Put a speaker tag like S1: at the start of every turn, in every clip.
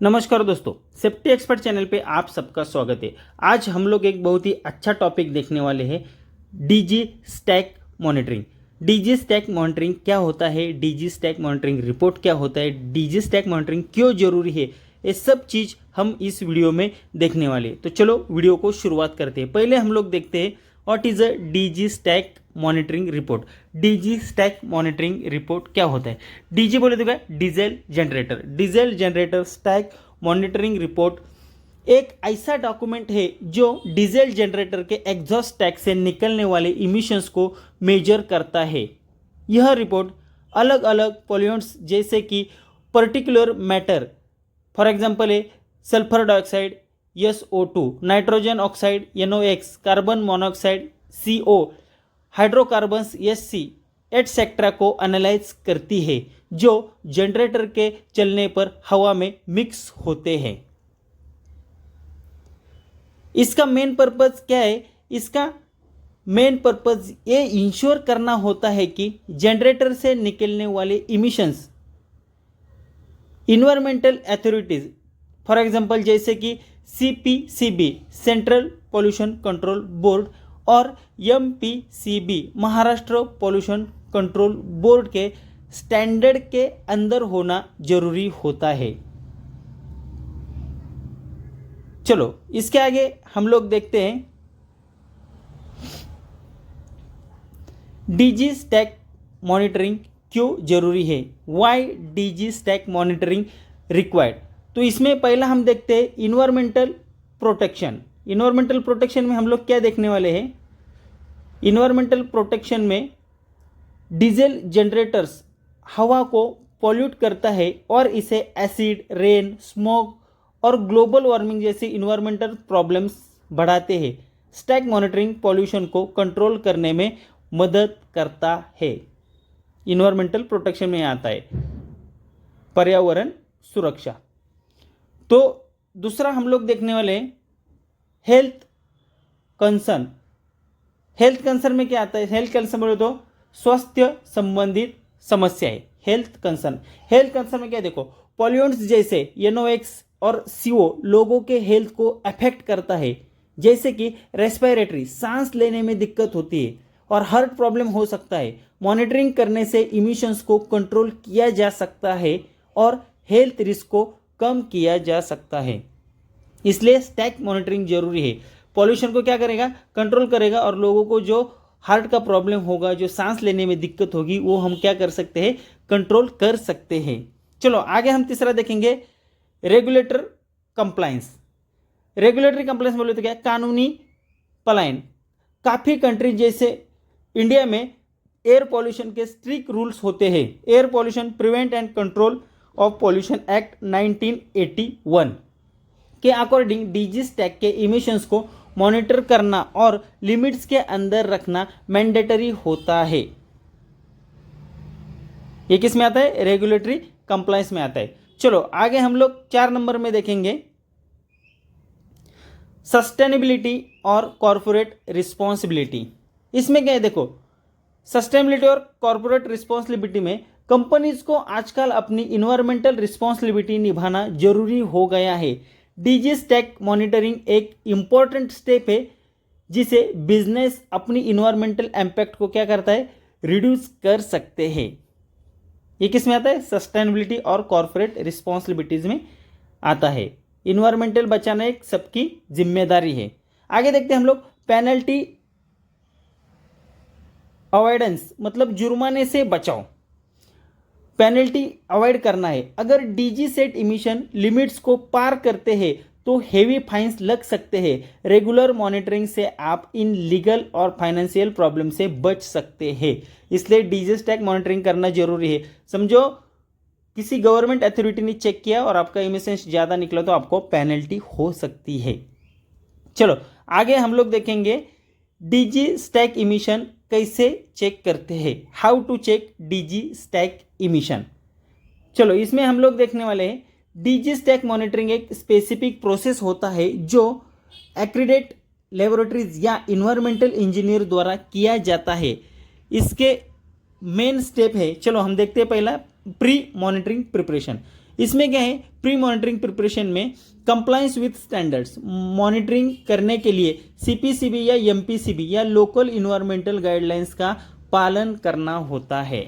S1: नमस्कार दोस्तों, safety expert channel पे आप सबका स्वागत है। आज हम लोग एक बहुत ही अच्छा टॉपिक देखने वाले हैं, DG stack monitoring. DG stack monitoring क्या होता है, डीजी स्टैक मॉनिटरिंग रिपोर्ट क्या होता है, डीजी स्टैक मॉनिटरिंग क्यों जरूरी है, ये सब चीज़ हम इस वीडियो में देखने वाले हैं। तो चलो वीडियो को शुरुआत करते हैं। पहले हम लोग देखते हैं what is a DG stack monitoring report. DG stack monitoring report क्या होता है? डीजी बोले तो क्या, diesel generator. Diesel generator stack monitoring report एक ऐसा डॉक्यूमेंट है जो डीजल जनरेटर के एग्जॉस्ट टैग से निकलने वाले इमिशंस को मेजर करता है। यह रिपोर्ट अलग अलग पॉल्यूएंट्स जैसे कि पर्टिकुलर मैटर, फॉर एग्जांपल है sulphur dioxide SO2, nitrogen oxide NOx, carbon monoxide CO, hydrocarbons SC etcetera को एनालाइज करती है जो जनरेटर के चलने पर हवा में मिक्स होते हैं। इसका मेन पर्पज क्या है? इसका मेन पर्पज ये इंश्योर करना होता है कि जनरेटर से निकलने वाले emissions environmental authorities, for example जैसे कि CPCB central pollution control board और MPCB Maharashtra pollution control board के स्टैंडर्ड के अंदर होना जरूरी होता है। चलो इसके आगे हम लोग देखते हैं डीजी स्टैक मॉनिटरिंग क्यों जरूरी है, why DG stack monitoring required. तो इसमें पहला हम देखते हैं इन्वायरमेंटल प्रोटेक्शन। इन्वायरमेंटल प्रोटेक्शन में हम लोग क्या देखने वाले हैं? इन्वायरमेंटल प्रोटेक्शन में डीजल जनरेटर्स हवा को पॉल्यूट करता है और इसे एसिड रेन स्मोक और ग्लोबल वार्मिंग जैसी इन्वायरमेंटल प्रॉब्लम्स बढ़ाते हैं। स्टैक मॉनिटरिंग पॉल्यूशन को कंट्रोल करने में मदद करता है। इन्वायरमेंटल प्रोटेक्शन में आता है पर्यावरण सुरक्षा। तो दूसरा हम लोग देखने वाले हैं हेल्थ कंसर्न। हेल्थ कंसर्न में क्या आता है? हेल्थ कंसर्न बोले तो स्वास्थ्य संबंधित समस्याएं। हेल्थ कंसर्न में क्या देखो, पॉल्यूएंट्स जैसे NOx और CO लोगों के हेल्थ को अफेक्ट करता है, जैसे कि रेस्पिरेटरी सांस लेने में दिक्कत होती है और हार्ट प्रॉब्लम हो सकता है। मॉनिटरिंग करने से इमिशंस को कंट्रोल किया जा सकता है और हेल्थ रिस्क को कम किया जा सकता है। इसलिए स्टैक मॉनिटरिंग जरूरी है। पॉल्यूशन को क्या करेगा? कंट्रोल करेगा और लोगों को जो हार्ट का प्रॉब्लम होगा, जो सांस लेने में दिक्कत होगी, वो हम क्या कर सकते हैं? कंट्रोल कर सकते हैं। चलो आगे हम तीसरा देखेंगे रेगुलेटर कंप्लायंस। रेगुलेटरी कंप्लायंस बोले तो क्या? कानूनी पलायन। काफ़ी कंट्रीज जैसे इंडिया में एयर पॉल्यूशन के स्ट्रिक्ट रूल्स होते हैं। Air pollution prevent and control of pollution act 1981 के अकॉर्डिंग डीजी स्टैक के इमिशंस को मॉनिटर करना और लिमिट्स के अंदर रखना मैंडेटरी होता है। ये किस में आता है? रेगुलेटरी कंप्लायंस में आता है। चलो आगे हम लोग 4 नंबर में देखेंगे सस्टेनेबिलिटी और कॉर्पोरेट रिस्पॉन्सिबिलिटी। इसमें क्या है देखो, सस्टेनेबिलिटी और कॉर्पोरेट रिस्पॉन्सिबिलिटी में कंपनीज को आजकल अपनी इन्वायरमेंटल रिस्पॉन्सिबिलिटी निभाना जरूरी हो गया है। डीजी स्टैक मॉनिटरिंग एक इम्पॉर्टेंट स्टेप है जिसे बिजनेस अपनी इन्वायरमेंटल इम्पैक्ट को क्या करता है? रिड्यूस कर सकते हैं। ये किस में आता है? सस्टेनेबिलिटी और कॉर्पोरेट रिस्पॉन्सिबिलिटीज में आता है। इन्वायरमेंटल बचाना एक सबकी जिम्मेदारी है। आगे देखते हैं हम लोग पेनल्टी अवॉइडेंस, मतलब जुर्माने से बचाव। पेनल्टी अवॉइड करना है। अगर डीजी सेट इमिशन लिमिट्स को पार करते हैं तो हेवी फाइन्स लग सकते हैं। रेगुलर मॉनिटरिंग से आप इन लीगल और फाइनेंशियल प्रॉब्लम से बच सकते हैं। इसलिए डीजी स्टैक मॉनिटरिंग करना जरूरी है। समझो किसी गवर्नमेंट अथॉरिटी ने चेक किया और आपका इमिशन ज़्यादा निकला तो आपको पेनल्टी हो सकती है। चलो आगे हम लोग देखेंगे डीजी स्टैक इमिशन कैसे चेक करते हैं, how to check DG stack emission. चलो इसमें हम लोग देखने वाले हैं डीजी स्टैक मॉनिटरिंग एक स्पेसिफिक प्रोसेस होता है जो एक्रीडेट लेबोरेटरीज या इन्वायरमेंटल इंजीनियर द्वारा किया जाता है। इसके मेन स्टेप है, चलो हम देखते हैं पहला प्री मॉनिटरिंग प्रिपरेशन। इसमें क्या है, प्री मॉनिटरिंग प्रिपरेशन में कंप्लायंस विथ स्टैंडर्ड्स मॉनिटरिंग करने के लिए सीपीसीबी या एमपीसीबी या लोकल इन्वायरमेंटल गाइडलाइंस का पालन करना होता है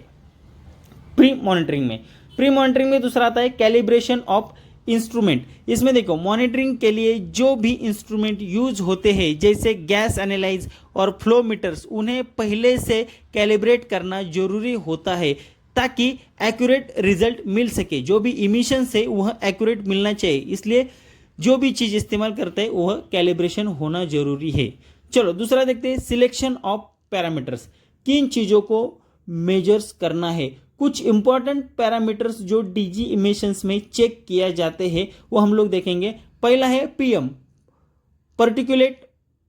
S1: प्री मॉनिटरिंग में दूसरा आता है कैलिब्रेशन ऑफ इंस्ट्रूमेंट। इसमें देखो मॉनिटरिंग के लिए जो भी इंस्ट्रूमेंट यूज होते हैं जैसे गैस एनालाइज और फ्लो मीटर्स, उन्हें पहले से कैलिब्रेट करना जरूरी होता है ताकि एक्यूरेट रिजल्ट मिल सके। जो भी इमिशन है वह एक्यूरेट मिलना चाहिए, इसलिए जो भी चीज़ इस्तेमाल करते हैं वह कैलिब्रेशन होना जरूरी है। चलो दूसरा देखते हैं सिलेक्शन ऑफ पैरामीटर्स। किन चीज़ों को मेजर्स करना है, कुछ इंपॉर्टेंट पैरामीटर्स जो डीजी इमिशंस में चेक किया जाते हैं वो हम लोग देखेंगे। पहला है पीएम पर्टिकुलेट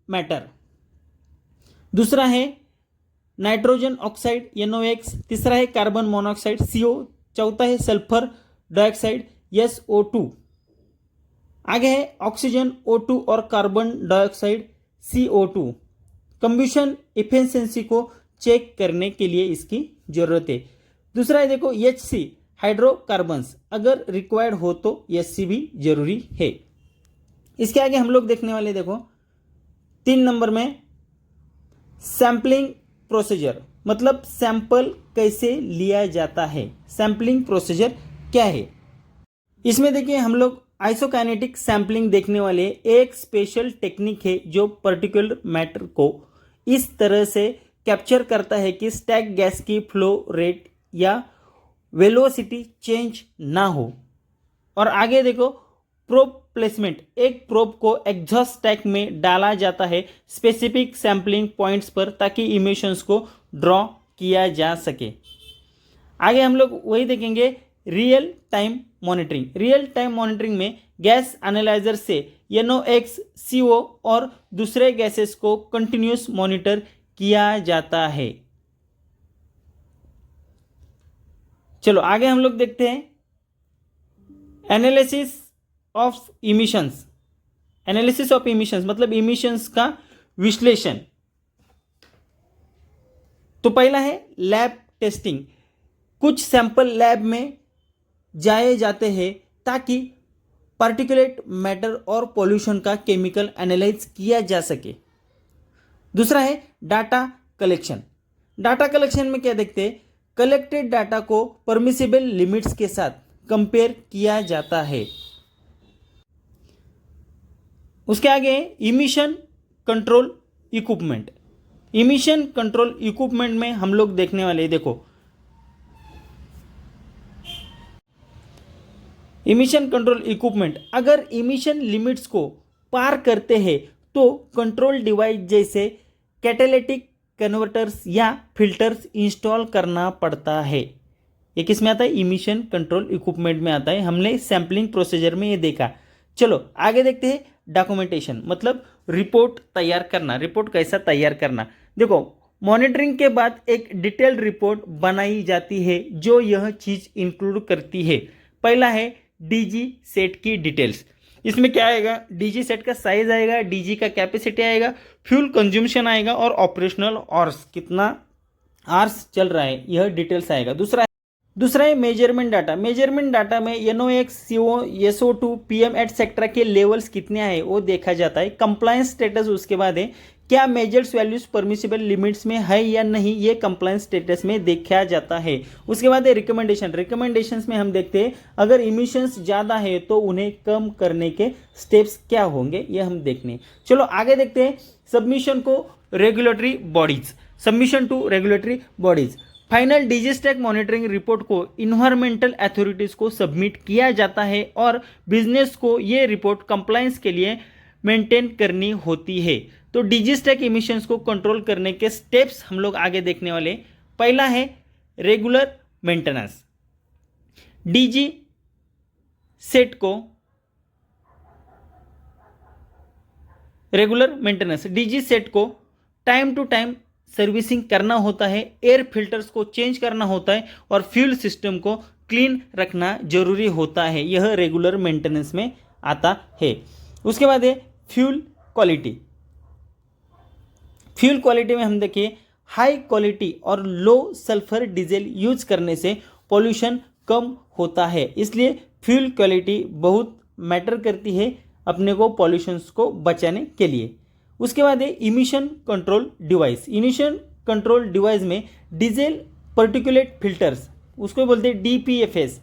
S1: मैटर, दूसरा है नाइट्रोजन ऑक्साइड NOx, तीसरा है कार्बन मोनोऑक्साइड CO, चौथा है सल्फर डाइऑक्साइड SO2, आगे है ऑक्सीजन O2 और carbon dioxide CO2। Combustion efficiency को चेक करने के लिए इसकी जरूरत है। दूसरा है देखो HC हाइड्रोकार्बन्स, अगर रिक्वायर्ड हो तो HC भी जरूरी है। इसके आगे हम लोग देखने वाले देखो 3 नंबर में सैंपलिंग प्रोसीजर, मतलब सैंपल कैसे लिया जाता है, सैंपलिंग प्रोसीजर क्या है। इसमें देखिए हम लोग आइसोकाइनेटिक सैंपलिंग देखने वाले। एक स्पेशल टेक्निक है जो पर्टिकुलर मैटर को इस तरह से कैप्चर करता है कि स्टैक गैस की फ्लो रेट या वेलोसिटी चेंज ना हो। और आगे देखो प्रोब प्लेसमेंट, एक प्रोब को एग्जॉस्ट स्टैक में डाला जाता है स्पेसिफिक सैंपलिंग पॉइंट्स पर ताकि इमिशंस को ड्रॉ किया जा सके। आगे हम लोग वही देखेंगे real time monitoring. Real time monitoring में गैस एनालाइजर से NOx CO और दूसरे गैसेस को कंटिन्यूस मॉनिटर किया जाता है। चलो आगे हम लोग देखते हैं analysis of emissions. Analysis of emissions मतलब इमिशंस का विश्लेषण। तो पहला है लैब टेस्टिंग। कुछ सैंपल लैब में जाए जाते हैं ताकि पार्टिकुलेट मैटर और पॉल्यूशन का केमिकल एनालाइज किया जा सके। दूसरा है डाटा कलेक्शन। डाटा कलेक्शन में क्या देखते हैं, कलेक्टेड डाटा को परमिसिबल लिमिट्स के साथ कंपेयर किया जाता है। उसके आगे emission control equipment. Emission control equipment में हम लोग देखने वाले देखो इमिशन कंट्रोल इक्विपमेंट अगर इमिशन लिमिट्स को पार करते हैं तो कंट्रोल डिवाइस जैसे कैटालिटिक कन्वर्टर्स या फिल्टर्स इंस्टॉल करना पड़ता है। ये किस में आता है, इमिशन कंट्रोल इक्विपमेंट में आता है। हमने सैंपलिंग प्रोसीजर में ये देखा। चलो आगे देखते हैं डॉक्यूमेंटेशन, मतलब रिपोर्ट तैयार करना। रिपोर्ट कैसा तैयार करना, देखो मॉनिटरिंग के बाद एक डिटेल रिपोर्ट बनाई जाती है जो यह चीज इंक्लूड करती है। पहला है डीजी सेट की डिटेल्स। इसमें क्या आएगा, डीजी सेट का साइज आएगा, डीजी का कैपेसिटी आएगा, फ्यूल कंज्यूमशन आएगा और ऑपरेशनल आवर्स, कितना आवर्स चल रहा है, यह डिटेल्स आएगा। दूसरा है मेजरमेंट डाटा। मेजरमेंट डाटा में NOx CO SO2 PM etcetera के लेवल्स कितने आए वो देखा जाता है। कंप्लायंस स्टेटस उसके बाद है क्या मेजर्स वैल्यूज परमिसिबल लिमिट्स में है या नहीं, ये कंप्लायंस स्टेटस में देखा जाता है। उसके बाद है रिकमेंडेशन। रिकमेंडेशंस में हम देखते हैं अगर इमिशंस ज़्यादा है तो उन्हें कम करने के स्टेप्स क्या होंगे, ये हम देखने। चलो आगे देखते हैं सबमिशन को regulatory bodies. Submission to regulatory bodies, final DG stack monitoring report को इन्वायरमेंटल अथॉरिटीज को सबमिट किया जाता है और बिजनेस को ये रिपोर्ट कंप्लायंस के लिए मेंटेन करनी होती है। तो डीजीस्टैक इमिशंस को कंट्रोल करने के स्टेप्स हम लोग आगे देखने वाले। पहला है रेगुलर मेंटेनेंस। डीजी सेट को रेगुलर मेंटेनेंस, डीजी सेट को टाइम टू टाइम सर्विसिंग करना होता है, एयर फिल्टर्स को चेंज करना होता है और फ्यूल सिस्टम को क्लीन रखना जरूरी होता है। यह रेगुलर मेंटेनेंस में आता है। उसके बाद है फ्यूल क्वालिटी। फ्यूल क्वालिटी में हम देखिए हाई क्वालिटी और लो सल्फर डीजल यूज करने से पॉल्यूशन कम होता है, इसलिए फ्यूल क्वालिटी बहुत मैटर करती है अपने को पॉल्यूशंस को बचाने के लिए। उसके बाद है emission control device. Emission control device में डीजल पर्टिकुलेट फिल्टर्स, उसको बोलते हैं DPFS,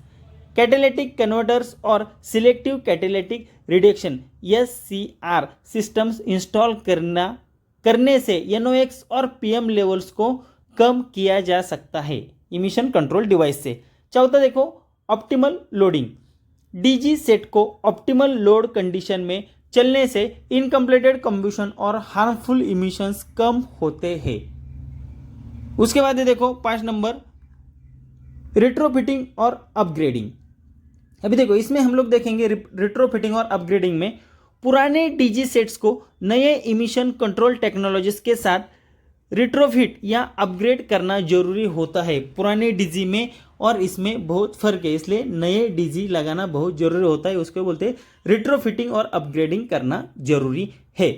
S1: कैटेलिटिक कन्वर्टर्स और selective catalytic reduction SCR systems install करने से NOx और PM लेवल्स को कम किया जा सकता है इमिशन कंट्रोल डिवाइस से। चौथा देखो ऑप्टिमल लोडिंग। DG सेट को ऑप्टिमल लोड कंडीशन में चलने से इनकम्प्लीटेड कंबशन और हार्मफुल इमिशंस कम होते हैं। उसके बाद देखो 5 नंबर रिट्रोफिटिंग और अपग्रेडिंग। अभी देखो इसमें हम लोग देखेंगे रिट्रोफिटिंग और अपग्रेडिंग में पुराने DG सेट्स को नए इमिशन कंट्रोल टेक्नोलॉजीज के साथ रिट्रोफिट या अपग्रेड करना जरूरी होता है। पुराने DG में और इसमें बहुत फर्क है, इसलिए नए DG लगाना बहुत जरूरी होता है, उसको बोलते हैं रिट्रोफिटिंग और अपग्रेडिंग करना जरूरी है।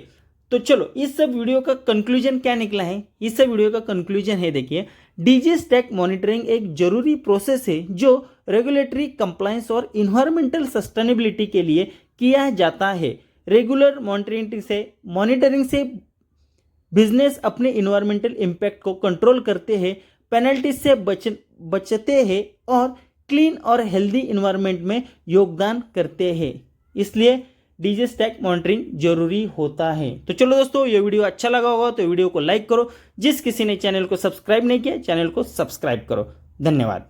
S1: तो चलो इस सब वीडियो का कंक्लूजन क्या निकला है, इस सब वीडियो का कंक्लूजन है देखिए, DG स्टैक मॉनिटरिंग एक जरूरी प्रोसेस है जो रेगुलेटरी कंप्लायंस और इन्वायरमेंटल सस्टेनेबिलिटी के लिए किया जाता है। रेगुलर मॉनिटरिंग से बिजनेस अपने इन्वायरमेंटल इम्पैक्ट को कंट्रोल करते हैं, पेनल्टी से बचते हैं और क्लीन और हेल्दी इन्वायरमेंट में योगदान करते हैं। इसलिए DG स्टैक मॉनिटरिंग जरूरी होता है। तो चलो दोस्तों, ये वीडियो अच्छा लगा होगा तो वीडियो को लाइक करो। जिस किसी ने चैनल को सब्सक्राइब नहीं किया, चैनल को सब्सक्राइब करो। धन्यवाद।